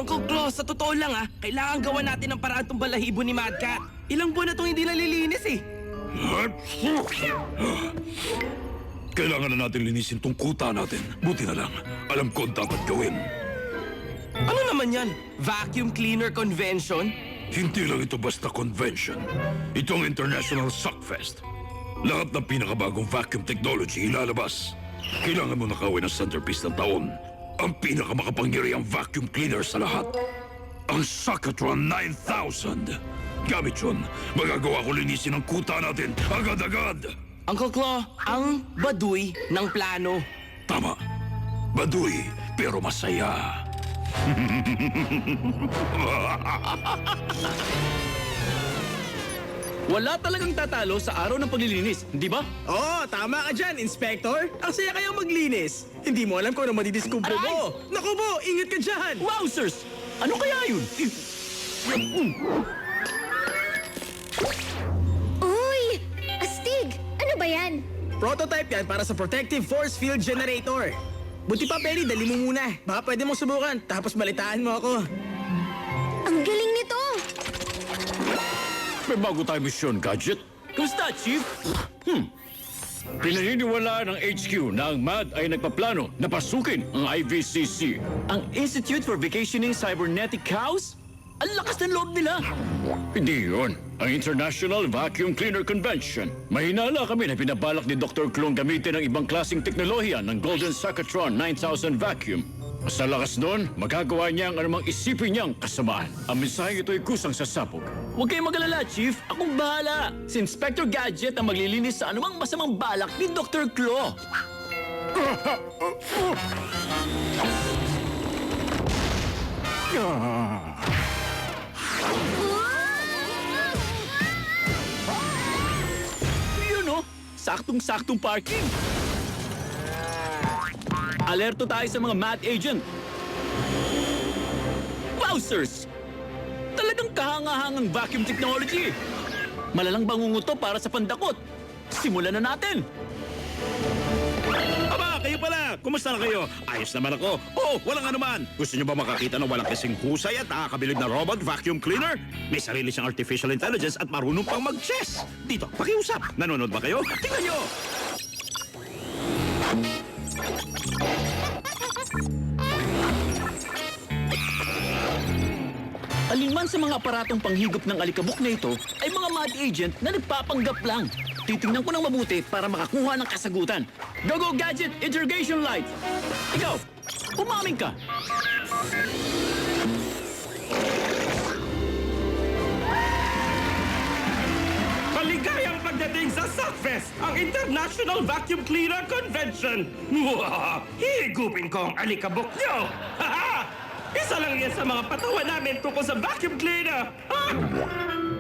Uncle Claus, sa totoo lang kailangan gawa natin ng paraan tong balahibo ni Mad Cat. Ilang buwan na itong hindi nalilinis eh. Kailangan na natin linisin tong kuta natin. Buti na lang, alam ko ang dapat gawin. Ano naman yan? Vacuum Cleaner Convention? Hindi lang ito basta convention. Ito ang International Suckfest. Lahat ng pinakabagong vacuum technology ilalabas. Kailangan mo nakawin ang centerpiece ng taon. Ang pinakamakapangyarihang vacuum cleaner sa lahat. Ang Suckatron 9000. Gamit yun, magagawa ko linisin ang kuta natin agad-agad. Uncle Claw, ang baduy ng plano. Tama. Baduy, pero masaya. Wala talagang tatalo sa araw ng paglilinis, di ba? Oo, tama ka dyan, Inspector. Ang saya kayang maglinis. Hindi mo alam kung ano madidiskubre mo. Naku po, ingat ka dyan. Wowzers! Ano kaya yun? Uy! Astig! Ano ba yan? Prototype yan para sa Protective Force Field Generator. Buti pa, Penny, dali mo muna. Baka pwede mong subukan, tapos balitaan mo ako. Ang galing nito! May bago tayo misyon, Gadget. Kumusta, Chief? Pinaniniwalaan ng HQ na ang MAD ay nagpaplano na pasukin ang IVCC. Ang Institute for Vacationing Cybernetic Cows? Ang lakas ng loob nila! Hindi yun. Ang International Vacuum Cleaner Convention. Mahinala kami na pinabalak ni Dr. Klong gamitin ang ibang klaseng teknolohiya ng Golden Suckatron 9000 Vacuum. Sa lakas nun, magagawa niya ang anumang isipin niyang kasamaan. Ang mensaheng ito ay kusang sasabog. Huwag kayong magalala, Chief. Akong bahala. Si Inspector Gadget ang maglilinis sa anumang masamang balak ni Dr. Claw. Yun o, saktong-saktong parking. Alerto tayo sa mga MAD agent. Wowzers! Talagang kahangahangang vacuum technology. Malalang bangunguto para sa pandakot. Simulan na natin! Aba, kayo pala! Kumusta na kayo? Ayos naman ako. Oh, walang anuman. Gusto niyo ba makakita ng walang kasing husay at nakakabilib na robot vacuum cleaner? May sarili siyang artificial intelligence at marunong pang mag-chess. Dito, pakiusap. Nanonood ba kayo? Tingnan niyo! Alinman sa mga aparatong panghigop ng alikabok na ito ay mga MAD agent na nagpapanggap lang. Titingnan ko ng mabuti para makakuha ng kasagutan. Go Gadget Interrogation Light! Ikaw, umamin ka! Maligayang pagdating sa Suckfest, ang International Vacuum Cleaner Convention! Higupin ko ang alikabok niyo! Isa lang yan sa mga patawa namin tungkol sa vacuum cleaner!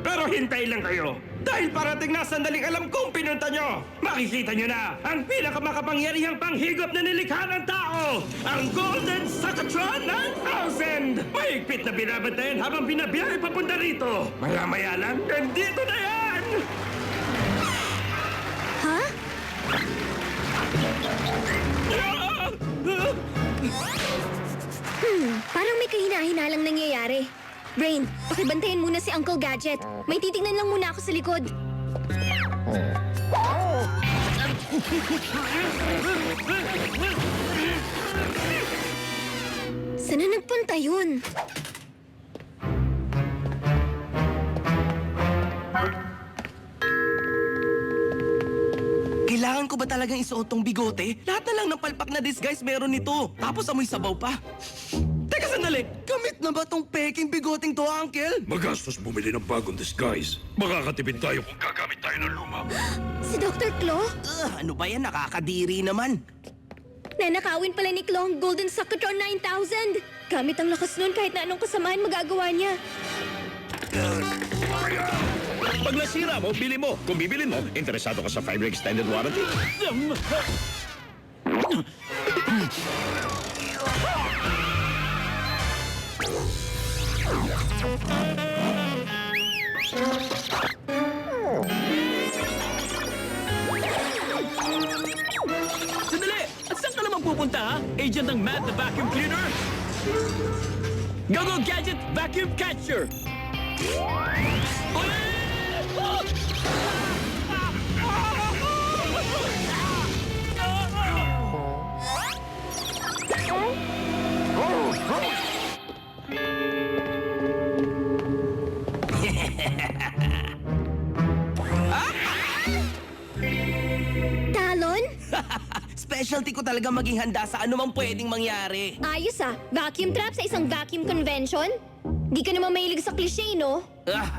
Pero hintay lang kayo, dahil parating na sandaling alam kong pinunta nyo! Makikita nyo na ang pinakamakapangyarihang panghigop na nilikha ng tao! Ang Golden Suckatron 9000! Mahigpit na binabantayan habang binabiyahe papunta rito! Maya-maya lang, nandito na yan! Ha? Parang may kahina-hinalang nangyayari. Brain, pakibantayan muna si Uncle Gadget. May titignan lang muna ako sa likod. Saan na nagpunta yun? Kailangan ko ba talagang isuot tong bigote? Lahat na lang ng palpak na disguise meron nito. Tapos amoy sabaw pa. Teka sandali, gamit na ba tong peking bigoting to, Uncle? Magastos bumili ng bagong disguise. Makakatipid tayo kung gagamit tayo ng luma. Si Dr. Claw? Ano ba yan? Nakakadiri naman. Nanakawin pala ni Claw ang Golden Suckatron 9000. Gamit ang lakas nun kahit na anong kasamaan magagawa niya. Pag nasira mo, bili mo. Kung bibilin mo, interesado ka sa 5-year extended warranty? Sandali! At saan ka naman pupunta, ha? Agent ng MAD na vacuum cleaner? Go Gadget Vacuum Catcher! Talon? Specialty ko talaga maging handa sa anumang pwedeng mangyari. Ayos ah. Vacuum trap sa isang vacuum convention? Di ka naman mahilig sa cliche, no?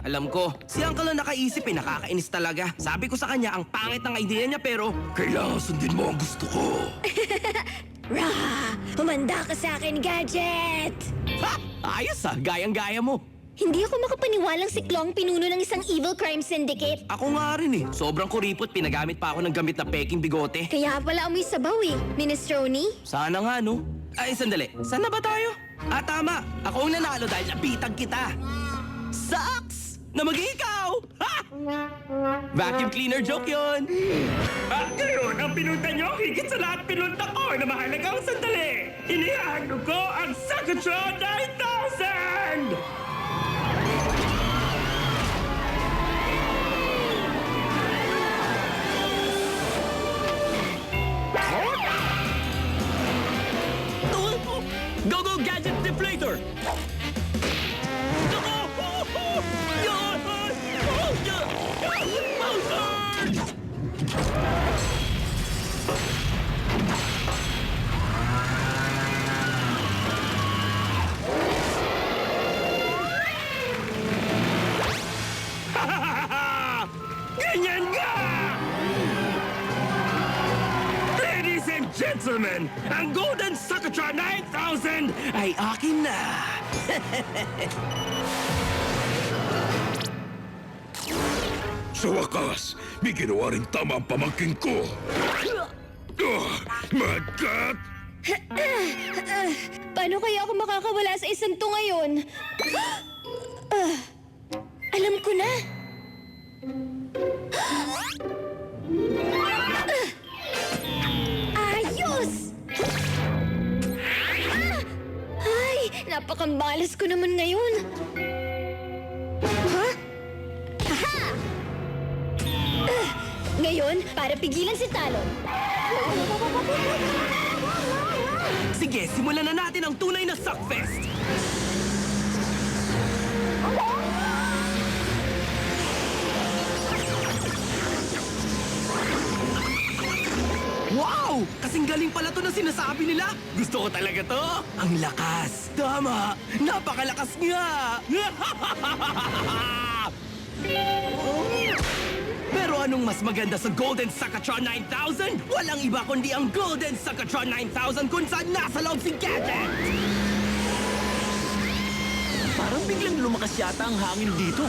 Alam ko. Si Uncle ang nakaisip nakakainis talaga. Sabi ko sa kanya, ang pangit ng idea niya pero... Kailangan sundin mo ang gusto ko. Rah! Humanda ka sa akin, Gadget! Ha! Ayos gayang-gaya mo. Hindi ako makapaniwalang si Claw ang pinuno ng isang evil crime syndicate. Ako nga rin Sobrang kuripot, pinagamit pa ako ng gamit na peking bigote. Kaya pala amoy sabaw eh. Minestrone? Sana nga, no? Ay, sandali. Saan na ba tayo? Tama. Ako ang nanalo dahil napitag kita. Sucks! Na mag-ikaw! Ha! Vacuum cleaner joke yun. At ngayon, ang pinunta nyo, higit sa lahat pinunta ko na mahalagang sandali. Inihahandog ko ang Sakatron 9000! Go Gadget Deflator! Ganyan nga! Ladies and gentlemen, ang Golden Sakatron 9000 Ay, akin na. Sa wakas, may ginawa rin tama ang pamangking ko. Mad Cat! Paano kaya ako makakawala sa isang to ngayon? Alam ko na. Ayos! Ay, napakambalas ko naman ngayon. Ha? Aha! Ngayon, para pigilan si Talon. Sige, simulan na natin ang tunay na Suckfest. Wow! Kasing galing pala to na sinasabi nila. Gusto ko talaga to. Ang lakas. Tama. Napakalakas nga. Pero anong mas maganda sa Golden Sakatron 9000? Walang iba kundi ang Golden Sakatron 9000 kung saan nasa loob si Gadget! Parang biglang lumakas yata ang hangin dito.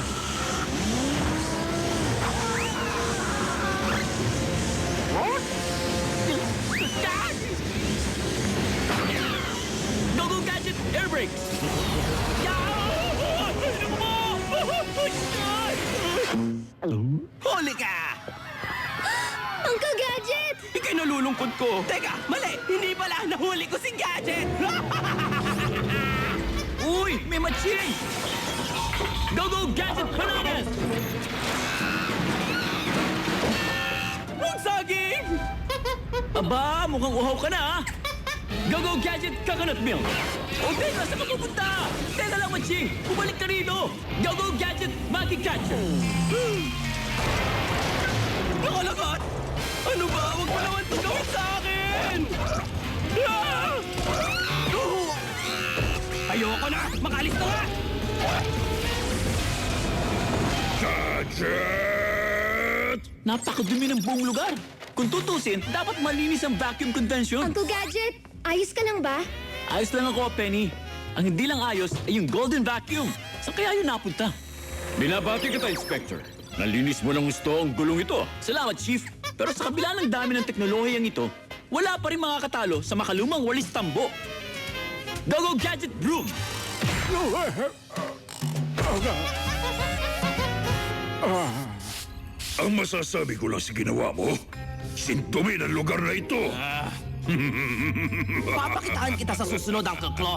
Go Gadget Air Brake! Huli ka! Uncle Gadget! Ika'y nalulungkot ko. Teka, mali! Hindi pala! Nahuli ko si Gadget! Uy! May matching! Go Gadget Bananas! Huwag saging! Aba, mukhang uhaw ka na ah! Go Gadget Coconut Milk! O teka, saan ka pupunta? Teka lang, Maching! Bumalik ka rito! Go Gadget Monkey Catcher! Nakalakat! Ano ba? Huwag mo naman ito gawin sa akin! Ah! Ayoko na! Makalis na nga! Gadget! Napakadumi ng buong lugar! Kung tutusin, dapat malinis ang vacuum convention. Uncle Gadget, ayos ka lang ba? Ayos lang ako, Penny. Ang hindi lang ayos ay yung golden vacuum. Saan kaya yun napunta? Binabati kita, Inspector. Nalinis mo ng gusto ang gulong ito. Salamat, Chief. Pero sa kabila ng dami ng teknolohiyang ito, wala pa rin makakatalo sa makalumang walis tambo. Go Gadget Broom! Ang masasabi ko lang sa ginawa mo, sintumin ang lugar na ito. Papakitaan kita sa susunod, Uncle Claw.